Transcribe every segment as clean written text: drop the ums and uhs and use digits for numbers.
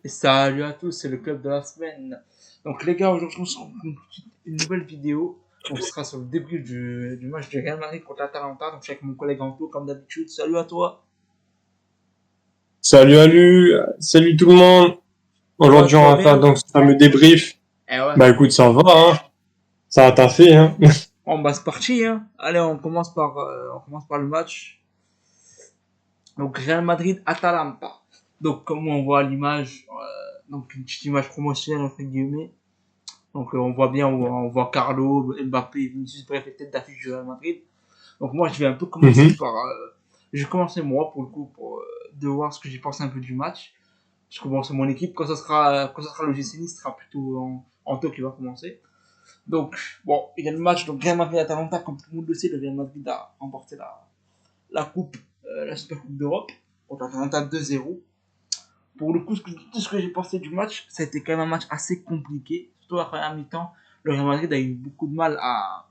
Et salut à tous, c'est le club de la semaine. Donc les gars, aujourd'hui on se retrouve pour une nouvelle vidéo. Donc ce sera sur le débrief du match du Real Madrid contre l'Atalanta. Donc je suis avec mon collègue Anto comme d'habitude. Salut à toi. Salut Alu, salut tout le monde. Ça va, Aujourd'hui, tu on vas va faire bien? donc ce fameux débrief. Eh ouais. Bah écoute, ça va, hein. Ça a taffé, hein. Bon bah c'est parti hein. Allez, on commence par le match. Donc Real Madrid Atalanta. Donc comme on voit à l'image, donc une petite image promotionnelle entre guillemets. Donc on voit bien, on voit Carlo, Mbappé, Vinicius, bref, les têtes d'affiche du Real Madrid. Donc moi, je vais un peu commencer Mhm, par... je vais commencer moi, pour le coup, de voir ce que j'ai pensé un peu du match. Je commence mon équipe. Quand ça sera le GCN, ce sera plutôt Anto qui va commencer. Donc, bon, il y a le match. Donc, Real Madrid-Atalanta, comme tout le monde le sait, le Real Madrid a remporté la coupe, la Super Coupe d'Europe. Contre l'Atalanta 2-0. Pour le coup, tout ce que j'ai pensé du match, ça a été quand même un match assez compliqué. Surtout à la première mi-temps, le Real Madrid a eu beaucoup de mal à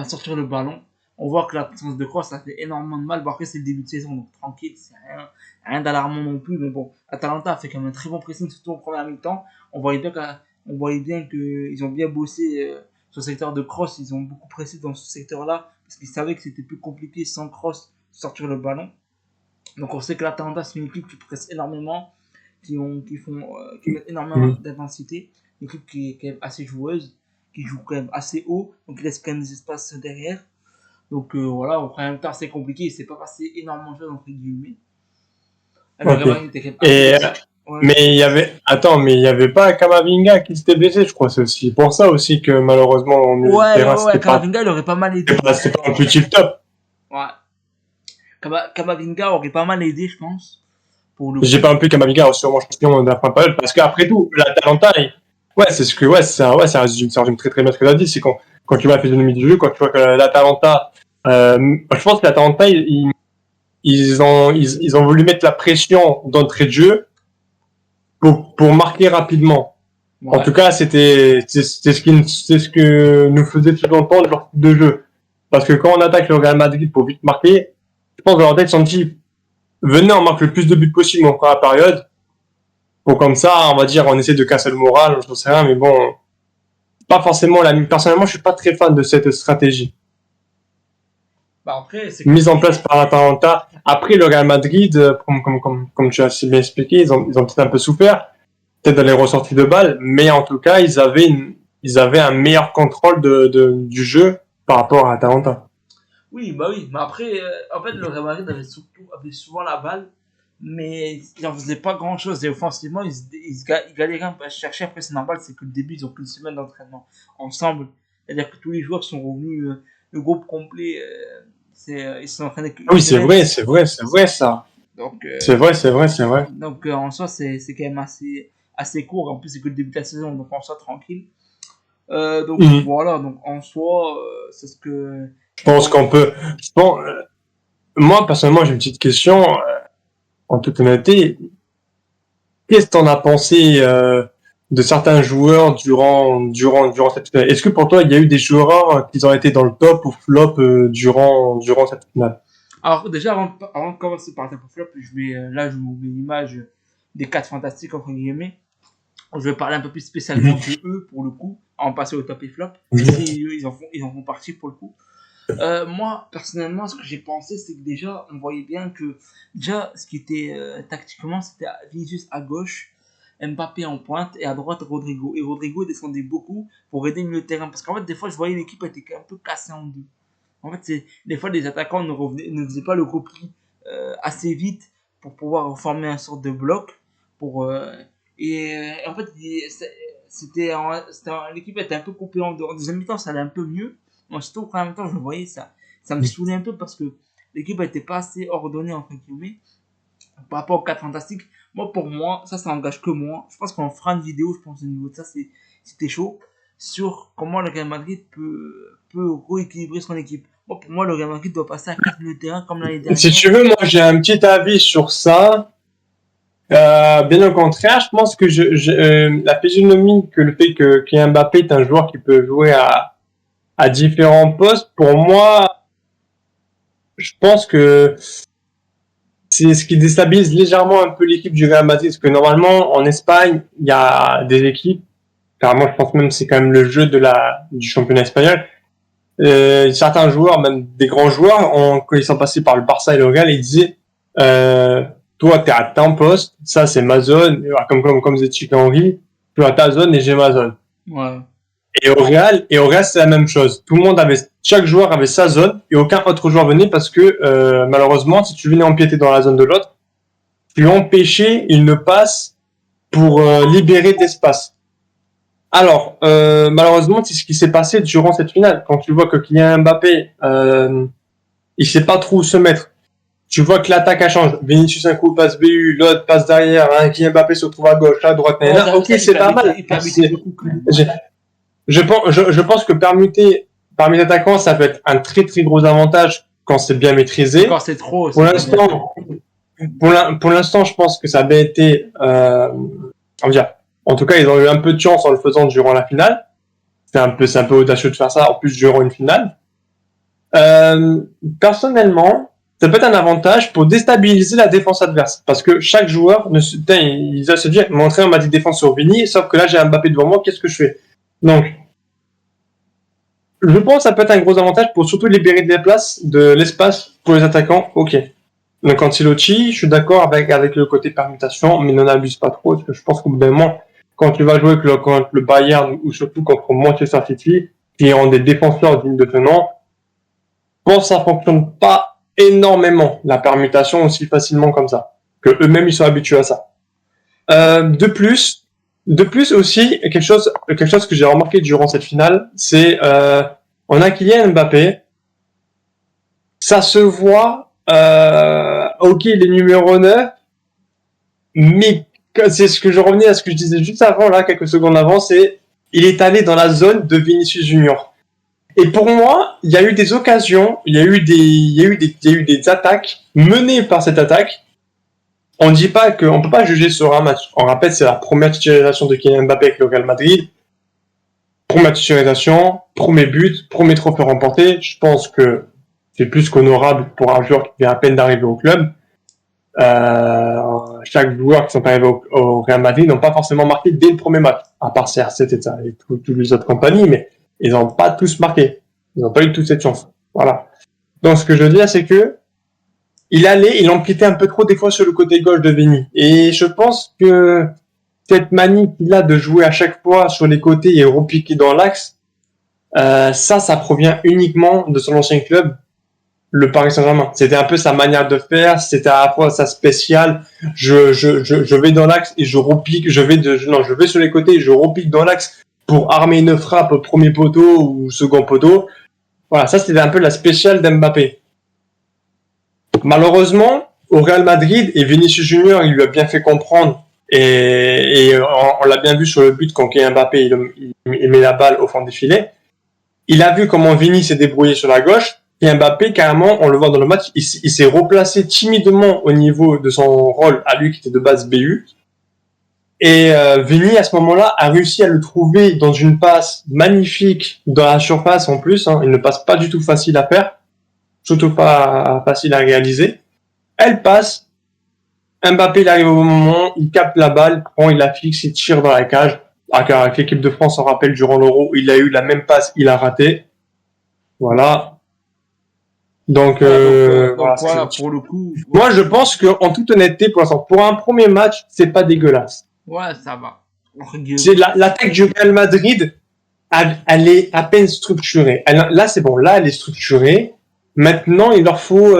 sortir le ballon. On voit que la présence de Cross a fait énormément de mal. Bon, après, c'est le début de saison, donc tranquille, c'est rien d'alarmant non plus. Mais bon, Atalanta a fait quand même un très bon pressing, surtout en première mi-temps. On voyait bien qu'ils ont bien bossé sur le secteur de Cross. Ils ont beaucoup pressé dans ce secteur-là, parce qu'ils savaient que c'était plus compliqué sans Cross de sortir le ballon. Donc on sait que l'Atalanta, c'est une équipe qui presse énormément, qui mettent énormément mhm. d'intensité, une équipe qui est quand même assez joueuse, qui joue quand même assez haut, donc il laisse quand même des espaces derrière. Donc voilà, en même temps c'est compliqué, il s'est pas passé énormément de choses entre guillemets. Le Ok. Real Madrid était quand même assez Et, dominant. Ouais, mais il y avait, attends, mais il y avait pas Kamavinga qui s'était blessé, je crois. C'est aussi pour ça aussi que malheureusement, au milieu de ouais, terrain, ouais, ouais, Kamavinga il aurait pas mal aidé, ouais. c'était pas un petit top. Ouais, Kamavinga aurait pas mal aidé, je pense, pour le J'ai coup. pas un peu Kamavinga, sûrement champion de la première période, parce qu'après tout, l'Atalanta, ouais, c'est ce que, ouais, ça résume très très bien ce que tu as dit, c'est quand tu vois la physionomie du jeu, quand tu vois que l'Atalanta, je pense que l'Atalanta, ils ont voulu mettre la pression d'entrée de jeu pour marquer rapidement. En Ouais, tout cas, c'est ce que nous faisait tout entendre leur type de jeu. Parce que quand on attaque le Real Madrid pour vite marquer, je pense que dans leur tête, ils sont dit, venez, on marque le plus de buts possible en première période. Pour comme ça, on va dire, on essaie de casser le moral, je sais rien, mais bon, pas forcément personnellement, je suis pas très fan de cette stratégie bah après c'est comme mise tu en dis. place par l'Atalanta. Après, le Real Madrid, comme tu as si bien expliqué, ils ont peut-être un peu souffert, peut-être dans les ressorties de balles, mais en tout cas, ils avaient un meilleur contrôle du jeu par rapport à Atalanta. Oui, bah oui, mais après, en fait, le Real Madrid avait souvent la balle, mais il n'en faisait pas grand chose. Et offensivement, ils galéraient un peu à chercher. Après, c'est normal, c'est que le début, ils ont qu'une semaine d'entraînement ensemble. C'est-à-dire que tous les joueurs sont revenus, le groupe complet, ils se sont entraînés qu'une Oui, c'est semaine. vrai, c'est vrai, c'est vrai ça. Donc, C'est vrai, c'est vrai, c'est vrai. en soi, c'est quand même assez court. En plus, c'est que le début de la saison, donc en soi, tranquille. Donc Mhm. voilà, donc en soi, c'est ce que Je j'ai pense qu'on pensé. peut. Bon, moi, personnellement, j'ai une petite question. En toute honnêteté, qu'est-ce que t'en as pensé de certains joueurs durant cette finale? Est-ce que pour toi, il y a eu des joueurs qui ont été dans le top ou flop durant cette finale? Alors déjà, avant de commencer par le top flop, là je vous mets l'image des 4 fantastiques entre guillemets. Je vais parler un peu plus spécialement Mhm. de eux pour le coup, avant de passer au top et flop, même si eux ils en font partie pour le coup. Moi personnellement, ce que j'ai pensé, c'est que déjà on voyait bien que déjà ce qui était tactiquement, c'était Vinicius à gauche, Mbappé en pointe et à droite Rodrigo. Et Rodrigo descendait beaucoup pour aider le milieu de terrain parce qu'en fait des fois je voyais l'équipe était un peu cassée en deux. En fait, des fois, les attaquants ne faisaient pas le repli assez vite pour pouvoir former un sorte de bloc. Pour, en fait, l'équipe était un peu coupée en deux. En deuxième mi-temps, ça allait un peu mieux. Moi, surtout, en première mi-temps, je voyais ça. Ça me saoulait un peu parce que l'équipe n'était pas assez ordonnée, entre guillemets, par rapport aux 4 fantastiques. Moi, pour moi, ça engage que moi. Je pense qu'on fera une vidéo, je pense, au niveau de ça, c'était chaud, sur comment le Real Madrid peut rééquilibrer son équipe. Moi, pour moi, le Real Madrid doit passer à 4 milieux de terrain comme l'année Si dernière. tu veux, moi, j'ai un petit avis sur ça. Bien au contraire, je pense que la physionomie que le fait que Kylian Mbappé est un joueur qui peut jouer à différents postes, pour moi, je pense que c'est ce qui déstabilise légèrement un peu l'équipe du Real Madrid, parce que normalement, en Espagne, il y a des équipes, carrément, je pense même que c'est quand même le jeu du championnat espagnol. Certains joueurs, même des grands joueurs, quand ils sont passés par le Barça et le Real, ils disaient, euh, toi, t'es à ton poste, ça, c'est ma zone, comme disait Chico Henry, tu as ta zone et j'ai ma zone. Ouais. Et au Real, c'est la même chose. Chaque joueur avait sa zone et aucun autre joueur venait parce que, malheureusement, si tu venais empiéter dans la zone de l'autre, tu empêchais une passe pour libérer de l'espace. Alors, malheureusement, c'est ce qui s'est passé durant cette finale. Quand tu vois que Kylian Mbappé, il sait pas trop où se mettre. Tu vois que l'attaque a changé. Vinicius un coup passe BU, l'autre passe derrière, hein, Kylian Mbappé se trouve à gauche, à droite. Ouais, Ok, ça, c'est pas mal. il permettait beaucoup quand même. Je, je pense que permuter parmi les attaquants, ça peut être un très très gros avantage quand c'est bien Mais maîtrisé. quand c'est trop, Pour c'est pas bien fait. l'instant, pour l'instant, je pense que ça a bien été, on va dire, en tout cas, ils ont eu un peu de chance en le faisant durant la finale. C'est un peu audacieux de faire ça, en plus durant une finale. Euh, Personnellement, ça peut être un avantage pour déstabiliser la défense adverse. Parce que chaque joueur, il va se dire, mon entraîneur m'a dit défense sur Vini, sauf que là j'ai un Mbappé devant moi, qu'est-ce que je fais? Donc, je pense que ça peut être un gros avantage pour surtout libérer de l'espace pour les attaquants. Ok. Donc Ancelotti, je suis d'accord avec le côté permutation, mais n'en abuse pas trop, parce que je pense qu'au bout d'un moment, quand tu vas jouer contre le Bayern ou surtout contre Manchester City, qui ont des défenseurs dignes de ce nom, je pense que ça fonctionne pas énormément, la permutation aussi facilement comme ça. Que eux-mêmes, ils sont habitués à ça. De plus, aussi, quelque chose que j'ai remarqué durant cette finale, c'est, on a Kylian Mbappé, ça se voit, ok, il est numéro 9, mais c'est ce que je revenais à ce que je disais juste avant, là, quelques secondes avant, c'est, il est allé dans la zone de Vinicius Junior. Et pour moi, il y a eu des occasions, il y a eu des attaques menées par cette attaque. On dit pas qu'on peut pas juger sur un match. On rappelle, c'est la première titularisation de Kylian Mbappé avec le Real Madrid. Première titularisation, premier but, premier trophée remporté. Je pense que c'est plus qu'honorable pour un joueur qui vient à peine d'arriver au club. Chaque joueur qui sont arrivés au Real Madrid n'ont pas forcément marqué dès le premier match, à part CR7 et toutes les autres compagnies, mais ils n'ont pas tous marqué. Ils n'ont pas eu toute cette chance. Voilà. Donc ce que je veux dire, c'est que il empiétait un peu trop des fois sur le côté gauche de Vini. Et je pense que cette manie qu'il a de jouer à chaque fois sur les côtés et repiquer dans l'axe, ça provient uniquement de son ancien club, le Paris Saint-Germain. C'était un peu sa manière de faire, c'était à la fois sa spéciale. Je vais dans l'axe et je repique, je vais sur les côtés et je repique dans l'axe pour armer une frappe au premier poteau ou second poteau. Voilà, ça c'était un peu la spéciale d'Mbappé. Malheureusement, au Real Madrid, et Vinicius Junior, il lui a bien fait comprendre, et on l'a bien vu sur le but quand Kylian Mbappé il met la balle au fond des filets. Il a vu comment Vini s'est débrouillé sur la gauche, et Mbappé, carrément, on le voit dans le match, il s'est replacé timidement au niveau de son rôle à lui qui était de base BU. Et Vini, à ce moment-là, a réussi à le trouver dans une passe magnifique dans la surface en plus. Hein, une passe pas du tout facile à faire, surtout pas facile à réaliser. Elle passe, Mbappé, il arrive au bon moment, il capte la balle, prend, il la fixe, il tire dans la cage. Avec l'équipe de France, on rappelle, durant l'Euro, il a eu la même passe, il a raté. Voilà. Donc, Ouais, voilà. donc voilà, pour le coup, Moi, je pense que, en toute honnêteté, pour l'instant, pour un premier match, c'est pas dégueulasse. ouais, ça va. Entre C'est guillemets. l'attaque du Real Madrid, elle est à peine structurée. Là, c'est bon. Là, elle est structurée. Maintenant, il leur faut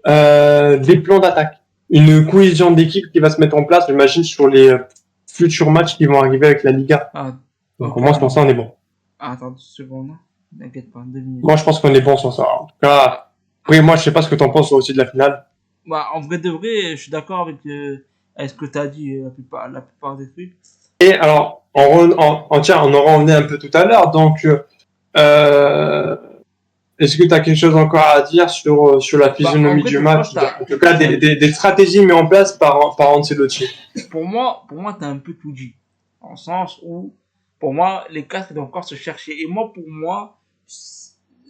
des plans d'attaque, une cohésion d'équipe qui va se mettre en place, j'imagine, sur les futurs matchs qui vont arriver avec la Liga. Ah, Donc ok, moi, je pense qu'on est bon. attends 2 secondes. T'inquiète pas, 2 minutes. Moi, je pense qu'on est bon sur ça. En tout cas, après, moi, je sais pas ce que t'en penses aussi de la finale. Bah, en vrai de vrai, je suis d'accord avec ce que t'as dit, la plupart des trucs. Et alors, tiens, on en revenait un peu tout à l'heure. Donc, est-ce que tu as quelque chose encore à dire sur la Bah, en physionomie vrai du de vrai, match? En tout cas, des stratégies mises en place par Ancelotti. pour moi, t'as un peu tout dit. En sens où, pour moi, les quatre doivent encore se chercher. Et moi, pour moi,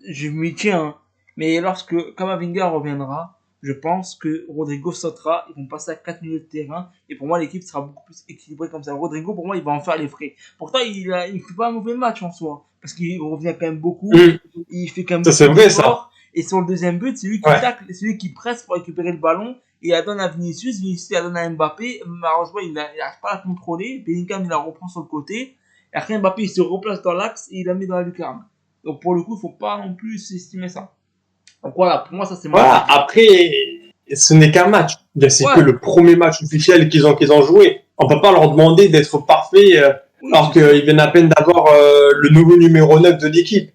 je m'y tiens. Hein. Mais lorsque Kamavinga reviendra, je pense que Rodrigo sautera, ils vont passer à 4 milieux de terrain, et pour moi, l'équipe sera beaucoup plus équilibrée comme ça. Rodrigo, pour moi, il va en faire les frais. Pourtant, il fait pas un mauvais match en soi, parce qu'il revient quand même beaucoup, il fait quand même Ça, c'est beaucoup vrai, ça. d'efforts, et sur le deuxième but, c'est lui qui Ouais. tacle, c'est lui qui presse pour récupérer le ballon, et il la donne à Vinicius, il la donne à Mbappé, malheureusement, il n'arrive pas à la contrôler, Bellingham, il la reprend sur le côté, et après Mbappé, il se replace dans l'axe, et il la met dans la lucarne. Donc pour le coup, il faut pas non plus sous-estimer ça. Donc voilà, pour moi, ça c'est mon Voilà, avis. après, ce n'est qu'un match. C'est Ouais. que le premier match officiel qu'ils ont joué. On peut pas leur demander d'être parfait Oui, alors c'est sûr. qu'ils viennent à peine d'avoir le nouveau numéro 9 de l'équipe.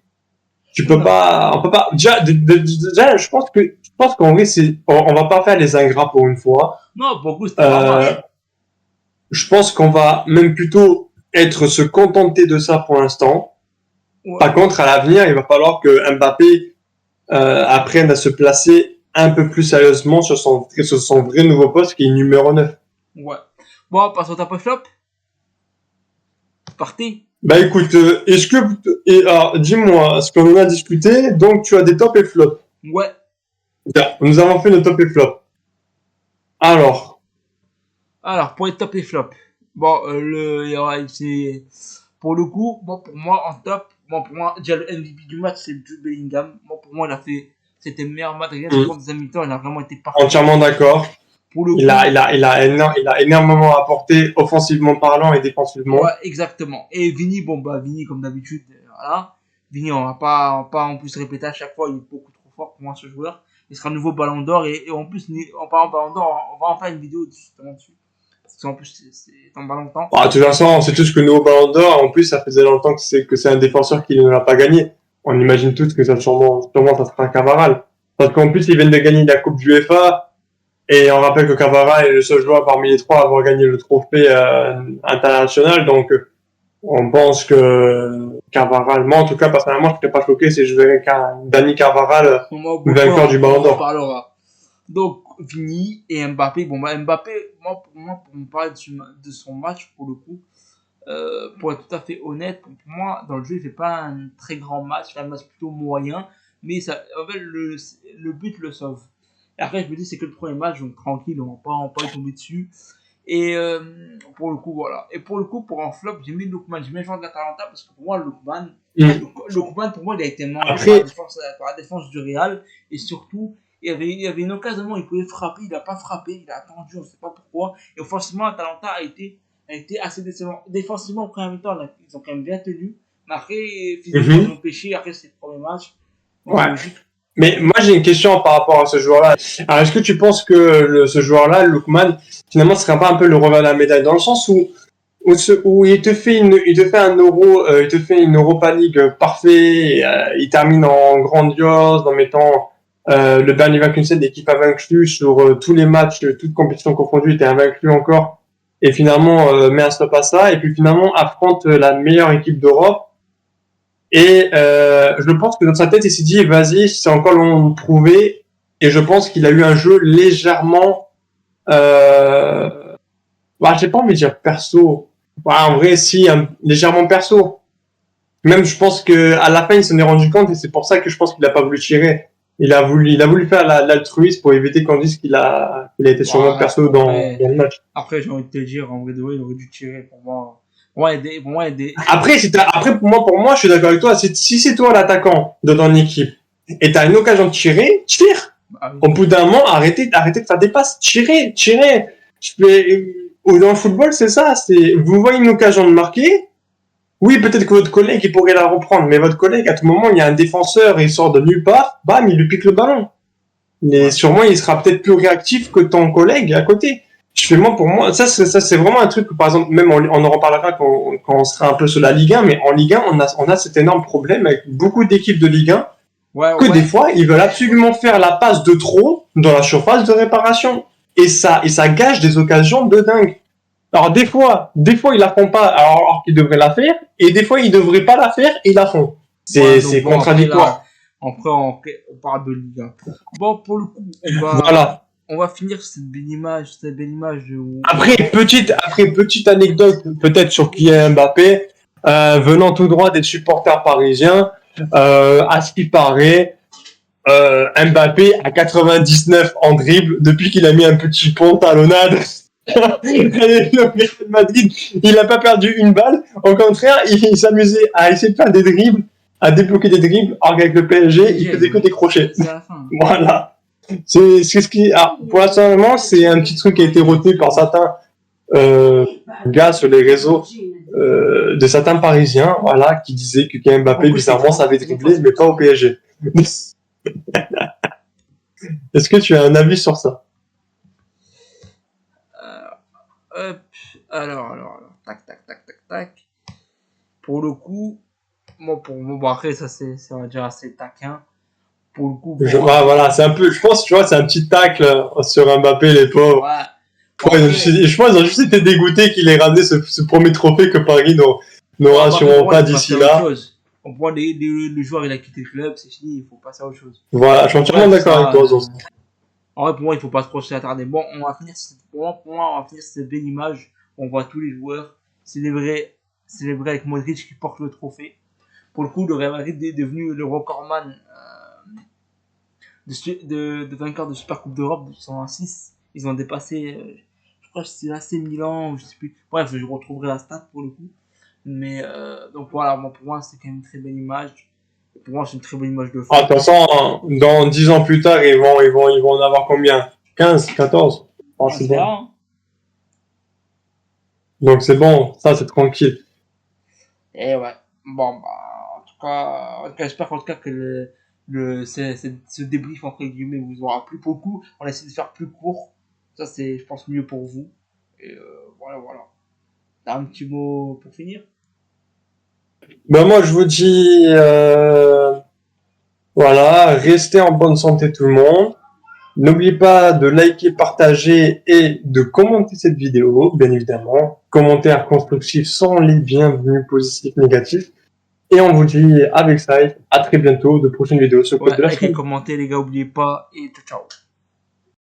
Tu peux Non. pas, on peut pas. Déjà, je pense qu'en vrai, on va pas faire les ingrats pour une fois. Non, pour le coup, c'était pas un match. Je pense qu'on va même plutôt se contenter de ça pour l'instant. Ouais. Par contre, à l'avenir, il va falloir que Mbappé apprenne à se placer un peu plus sérieusement sur son vrai nouveau poste qui est numéro 9. Ouais. Bon, passe au top of flop. Partez. Bah écoute, alors dis-moi ce qu'on en a discuté, donc tu as des top et flops. Ouais. Bien, nous avons fait nos top et flops. Alors, Alors, pour les top et flop. Bon, c'est. Pour le coup, bon, pour moi, en top, bon, pour moi, déjà le MVP du match, c'est Jude Bellingham. Bon, pour moi, il a fait. C'était le meilleur match. Regarde, je pense, des mi-temps, il a vraiment été parfait. entièrement d'accord. Pour le coup. Il a énormément apporté offensivement parlant et défensivement. Ouais, exactement. Et Vini, bon, bah, Vini, comme d'habitude, voilà. Vini, on va pas en plus répéter à chaque fois, il est beaucoup trop fort pour moi, ce joueur. Il sera nouveau ballon d'or, et en plus, en parlant de ballon d'or, on va en faire une vidéo justement dessus. Parce qu'en plus, c'est dans pas longtemps. Bah, de toute façon, c'est tout ce que nous au Ballon d'Or. En plus, ça faisait longtemps que c'est un défenseur qui ne l'a pas gagné. On imagine tous que ça sûrement ça sera Cavaral. Parce qu'en plus, ils viennent de gagner la Coupe du UEFA. Et on rappelle que Cavaral est le seul joueur parmi les trois à avoir gagné le trophée international. Donc, on pense que Cavaral, moi en tout cas, personnellement, je ne serais pas choqué si je verrais Dani Cavaral vainqueur du Ballon d'Or. Parlera. Donc, Vini et Mbappé. Bon, bah, Mbappé, pour me parler de son match, pour le coup, pour être tout à fait honnête, pour moi, dans le jeu, il fait pas un très grand match, il fait un match plutôt moyen, mais ça, en fait, le but le sauve. Et après, je me dis, c'est que le premier match, donc tranquille, on va pas y tomber dessus. Et pour le coup, voilà. Et pour le coup, pour un flop, j'ai mis Lookman. J'ai mis le joueur de l'Atalanta parce que pour moi, Lookman, pour moi, il a été mangé par la défense du Real. Et surtout, il y avait une occasion où il pouvait frapper, il n'a pas frappé, il a attendu, on ne sait pas pourquoi. Et offensivement, l'Atalanta a été assez décevant. Défensivement, au premier mi-temps, ils ont quand même bien tenu. Mais après, physiquement, ils ont pêché. Après, c'est le premier match. Ouais. Mais moi, j'ai une question par rapport à ce joueur-là. Alors, est-ce que tu penses que ce joueur-là, Lookman, finalement, serait pas un peu le revers de la médaille dans le sens où il te fait une Europa League parfait, il termine en grandiose, en mettant le Bayer Leverkusen, l'équipe invaincue sur tous les matchs, toutes compétitions confondues, était invaincu encore, et finalement met un stop à ça, et puis finalement affronte la meilleure équipe d'Europe. Et je pense que dans sa tête, il s'est dit, vas-y, c'est encore long de prouver. Et je pense qu'il a eu un jeu légèrement... j'ai pas envie de dire perso. En vrai, si, légèrement perso. Même, je pense que à la fin, il s'en est rendu compte et c'est pour ça que je pense qu'il a pas voulu tirer. Il a voulu faire l'altruisme pour éviter qu'on dise qu'il a été sûrement perso dans le match. Après, j'ai envie de te dire, en vrai de vrai, il aurait dû tirer pour moi. Après, pour moi, je suis d'accord avec toi. Si c'est toi l'attaquant de ton équipe et t'as une occasion de tirer, tire. Au bout d'un moment, arrêtez de faire des passes. Tirez. Dans le football, c'est ça. Vous voyez une occasion de marquer. Oui, peut-être que votre collègue, il pourrait la reprendre. Mais votre collègue, à tout moment, il y a un défenseur, il sort de nulle part. Bam, il lui pique le ballon. Sûrement, il sera peut-être plus réactif que ton collègue à côté. Pour moi, ça c'est vraiment un truc que, par exemple, même on en reparlera quand on sera un peu sur la Ligue 1, mais en Ligue 1, on a cet énorme problème avec beaucoup d'équipes de Ligue 1, des fois, ils veulent absolument faire la passe de trop dans la surface de réparation. Et ça gâche des occasions de dingue. Alors, des fois, ils la font pas alors qu'ils devraient la faire, et des fois, ils devraient pas la faire et ils la font. C'est contradictoire. Après, on parle de Ligue 1. Bon, pour le coup, on va finir cette belle image Après, petite anecdote, peut-être sur Kylian Mbappé, venant tout droit des supporters parisiens, à ce qui paraît, Mbappé à 99 en dribble depuis qu'il a mis un petit pont talonnade. Le Real Madrid, il n'a pas perdu une balle. Au contraire, il s'amusait à essayer de faire des dribbles, à débloquer des dribbles, alors qu'avec le PSG, il faisait que des crochets. C'est à la fin. Voilà. C'est ce qui. Ah, pour l'instant, c'est un petit truc qui a été retenu par certains gars sur les réseaux de certains Parisiens, voilà, qui disaient que Kylian Mbappé, bizarrement, savait dribbler, mais pas au PSG. Est-ce que tu as un avis sur ça? Hop, alors, tac. Pour le coup, moi, bon, après, ça, on va dire, assez taquin. Pour le coup, Voilà, c'est un peu, je pense, tu vois, c'est un petit tacle sur Mbappé, les pauvres. Ouais. Je pense qu'ils ont juste été dégoûtés qu'il ait ramené ce premier trophée que Paris n'aura sûrement pas d'ici là. On voit le joueur, il a quitté le club, c'est fini, il faut passer à autre chose. Voilà, je suis entièrement d'accord avec toi, Zos. En vrai, pour moi, il faut pas trop s'attarder. Bon, on va finir cette belle image. On voit tous les joueurs célébrer avec Modric qui porte le trophée. Pour le coup, le Real Madrid est devenu le recordman de vainqueur de Super Coupe d'Europe de 106. Ils ont dépassé, je crois que c'est l'AC Milan, ou je sais plus. Bref, je retrouverai la stat pour le coup. Mais donc voilà, bon, pour moi, c'est quand même une très belle image. Pour moi, c'est une très bonne image de foot. Ah, de toute façon, dans 10 ans plus tard, ils vont en avoir combien? 15, 14? Ah, c'est bon. Hein. Donc c'est bon, ça c'est tranquille. Et ouais. Bon, bah, en tout cas, j'espère en tout cas que ce débrief entre guillemets vous aura plu beaucoup. On a essayé de faire plus court. Ça, c'est, je pense, mieux pour vous. Et voilà. T'as un petit mot pour finir? Ben moi, je vous dis, voilà, restez en bonne santé tout le monde. N'oubliez pas de liker, partager et de commenter cette vidéo, bien évidemment. Commentaires constructifs sont les bienvenus, positifs, négatifs. Et on vous dit avec ça, à très bientôt, de prochaines vidéos sur le code de la Likez, commentez les gars, n'oubliez pas et ciao.